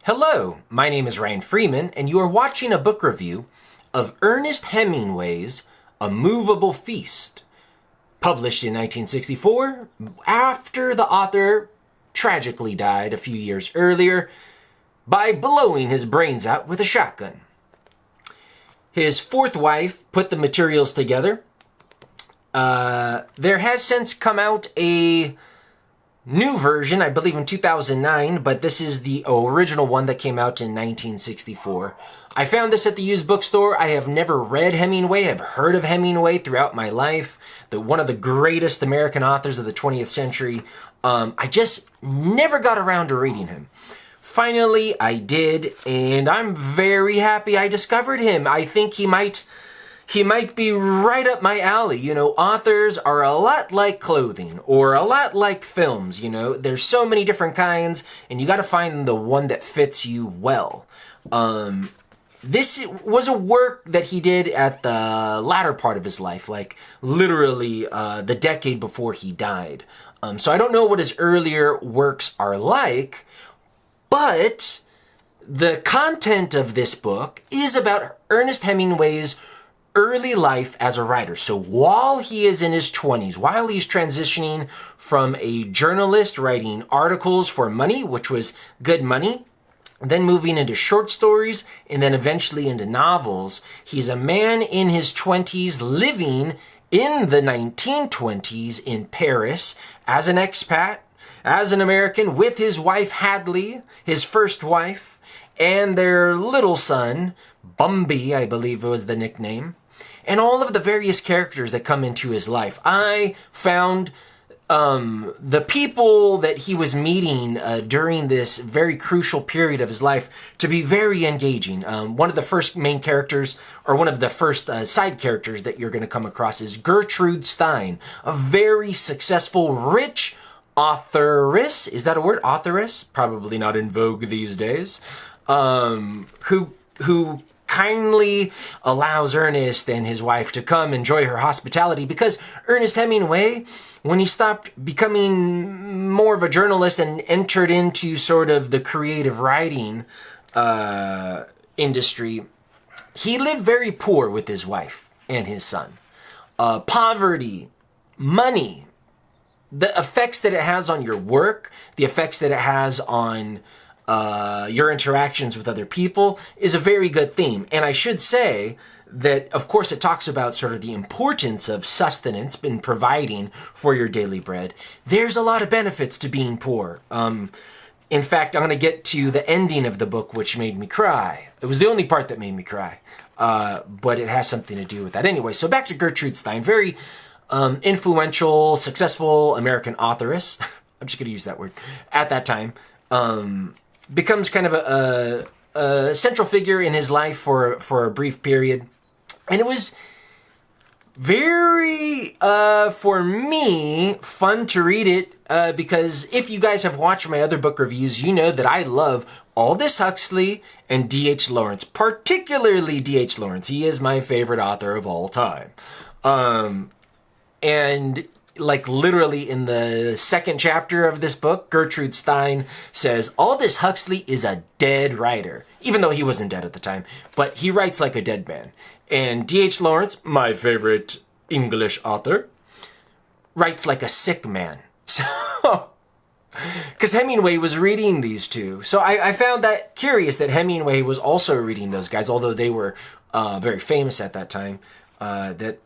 Hello, my name is Ryan Freeman, and you are watching a book review of Ernest Hemingway's A Movable Feast, published in 1964 after the author tragically died a few years earlier by blowing his brains out with a shotgun. His fourth wife put the materials together. There has since come out a new version, I believe in 2009, but this is the original one that came out in 1964. I found this at the used bookstore. I have never read Hemingway. I've heard of Hemingway throughout my life. One of the greatest American authors of the 20th century. I just never got around to reading him. Finally, I did, and I'm very happy I discovered him. I think he might be right up my alley. You know, authors are a lot like clothing or a lot like films, you know. There's so many different kinds, and you got to find the one that fits you well. This was a work that he did at the latter part of his life, like literally the decade before he died. So I don't know what his earlier works are like, but the content of this book is about Ernest Hemingway's early life as a writer. So while he is in his 20s, while he's transitioning from a journalist writing articles for money, which was good money, then moving into short stories, and then eventually into novels, he's a man in his 20s living in the 1920s in Paris as an expat, as an American, with his wife Hadley, his first wife, and their little son, Bumby, I believe was the nickname, and all of the various characters that come into his life. I found the people that he was meeting during this very crucial period of his life to be very engaging. One of the first main characters, or one of the first side characters that you're going to come across is Gertrude Stein, a very successful, rich authoress. Is that a word? Authoress? Probably not in vogue these days. Who kindly allows Ernest and his wife to come enjoy her hospitality, because Ernest Hemingway, when he stopped becoming more of a journalist and entered into sort of the creative writing industry, he lived very poor with his wife and his son. Poverty, money, the effects that it has on your work, the effects that it has on your interactions with other people is a very good theme. And I should say that, of course, it talks about sort of the importance of sustenance in providing for your daily bread. There's a lot of benefits to being poor. In fact, I'm going to get to the ending of the book, which made me cry. It was the only part that made me cry, but it has something to do with that. Anyway, so back to Gertrude Stein, very influential, successful American authoress. I'm just going to use that word. At that time, becomes kind of a central figure in his life for a brief period. And it was very, for me, fun to read it, because if you guys have watched my other book reviews, you know that I love Aldous Huxley and D.H. Lawrence, particularly D.H. Lawrence. He is my favorite author of all time. And like literally in the second chapter of this book, Gertrude Stein says, Aldous Huxley is a dead writer, even though he wasn't dead at the time, but he writes like a dead man. And D.H. Lawrence, my favorite English author, writes like a sick man. So, because Hemingway was reading these two. So I found that curious that Hemingway was also reading those guys, although they were very famous at that time, that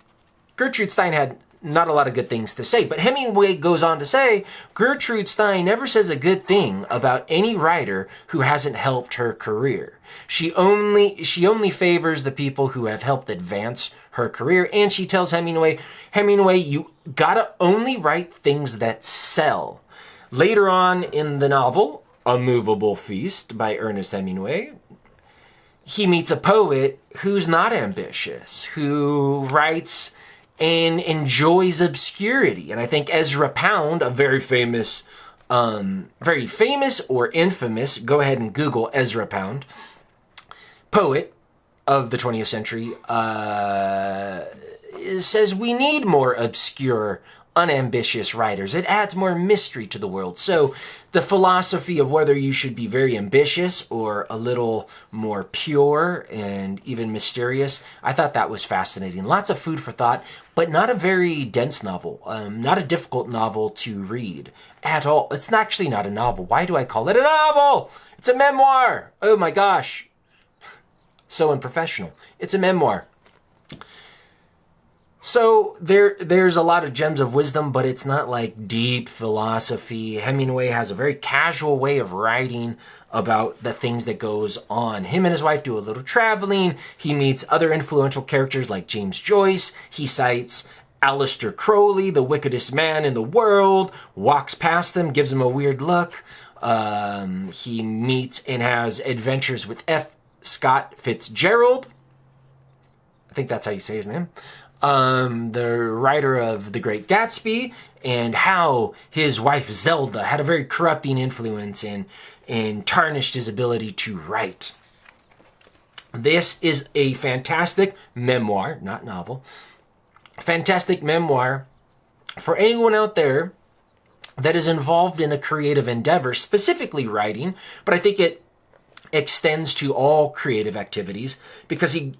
Gertrude Stein had not a lot of good things to say. But Hemingway goes on to say, Gertrude Stein never says a good thing about any writer who hasn't helped her career. She only favors the people who have helped advance her career. And she tells Hemingway, you gotta only write things that sell. Later on in the novel, A Movable Feast by Ernest Hemingway, he meets a poet who's not ambitious, who writes and enjoys obscurity. And I think Ezra Pound, a very famous or infamous, go ahead and Google Ezra Pound, poet of the 20th century, says we need more obscure unambitious writers. It adds more mystery to the world. So the philosophy of whether you should be very ambitious or a little more pure and even mysterious, I thought that was fascinating. Lots of food for thought, but not a very dense novel. Not a difficult novel to read at all. It's actually not a novel. Why do I call it a novel? It's a memoir. Oh my gosh. So unprofessional. It's a memoir. So there's a lot of gems of wisdom, but it's not like deep philosophy. Hemingway has a very casual way of writing about the things that goes on. Him and his wife do a little traveling. He meets other influential characters like James Joyce. He cites Aleister Crowley, the wickedest man in the world, walks past them, gives him a weird look. He meets and has adventures with F. Scott Fitzgerald. I think that's how you say his name. The writer of The Great Gatsby, and how his wife Zelda had a very corrupting influence and tarnished his ability to write. This is a fantastic memoir, not novel, fantastic memoir for anyone out there that is involved in a creative endeavor, specifically writing, but I think it extends to all creative activities because he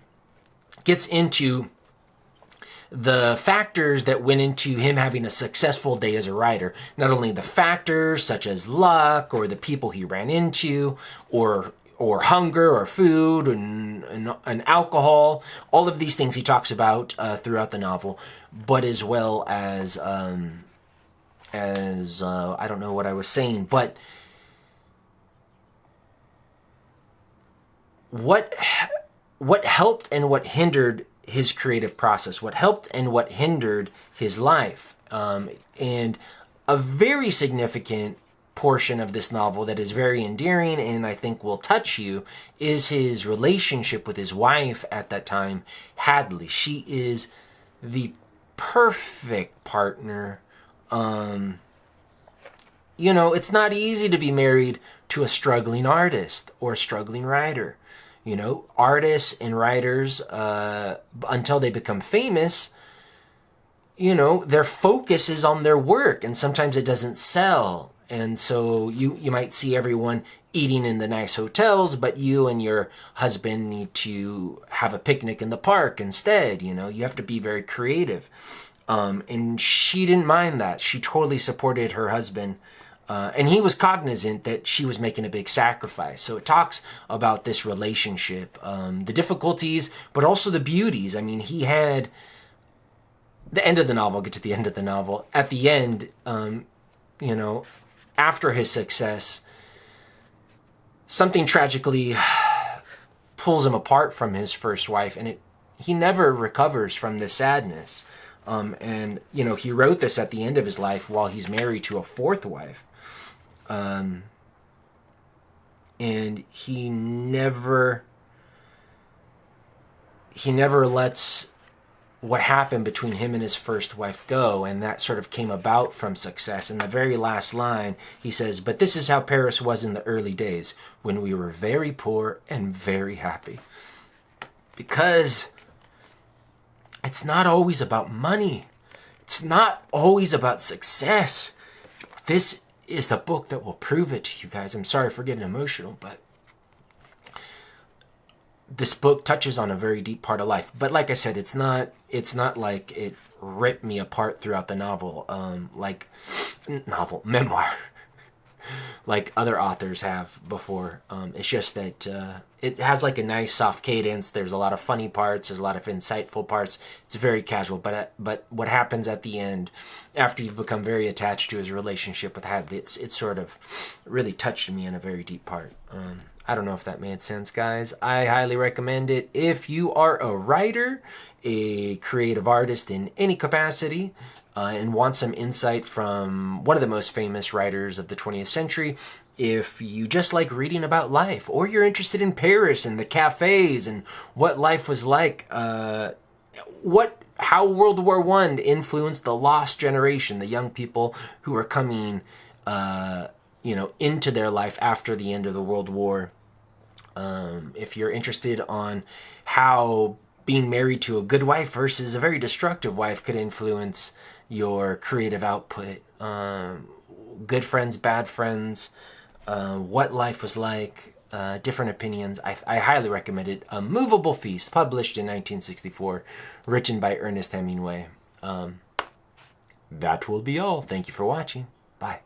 gets into the factors that went into him having a successful day as a writer. Not only the factors such as luck or the people he ran into or hunger or food and alcohol, all of these things he talks about throughout the novel, but as well as I don't know what I was saying, but what helped and what hindered his creative process, what helped and what hindered his life. And a very significant portion of this novel that is very endearing and I think will touch you is his relationship with his wife at that time, Hadley. She is the perfect partner. It's not easy to be married to a struggling artist or a struggling writer. Artists and writers, until they become famous, their focus is on their work, and sometimes it doesn't sell. And so you might see everyone eating in the nice hotels, but you and your husband need to have a picnic in the park instead. You have to be very creative. And she didn't mind that. She totally supported her husband. And he was cognizant that she was making a big sacrifice. So it talks about this relationship, the difficulties, but also the beauties. I mean, he had the end of the novel. I'll get to the end of the novel. At the end, after his success, something tragically pulls him apart from his first wife, and he never recovers from the sadness. And he wrote this at the end of his life while he's married to a fourth wife. And he never lets what happened between him and his first wife go, and that sort of came about from success. In the very last line, he says, "But this is how Paris was in the early days, when we were very poor and very happy." Because it's not always about money. It's not always about success. This is a book that will prove it to you guys. I'm sorry for getting emotional, but this book touches on a very deep part of life. But like I said, it's not like it ripped me apart throughout the novel, memoir, like other authors have before. It's just that it has like a nice soft cadence. There's a lot of funny parts. There's a lot of insightful parts. It's very casual. But what happens at the end, after you've become very attached to his relationship with Hadley, it sort of really touched me in a very deep part. I don't know if that made sense, guys. I highly recommend it if you are a writer, a creative artist in any capacity, and want some insight from one of the most famous writers of the 20th century. If you just like reading about life, or you're interested in Paris and the cafes and what life was like, how World War I influenced the lost generation, the young people who are coming into their life after the end of the World War. If you're interested on how being married to a good wife versus a very destructive wife could influence your creative output. Good friends, bad friends, what life was like, different opinions. I highly recommend it. A Movable Feast, published in 1964, written by Ernest Hemingway. That will be all. Thank you for watching. Bye.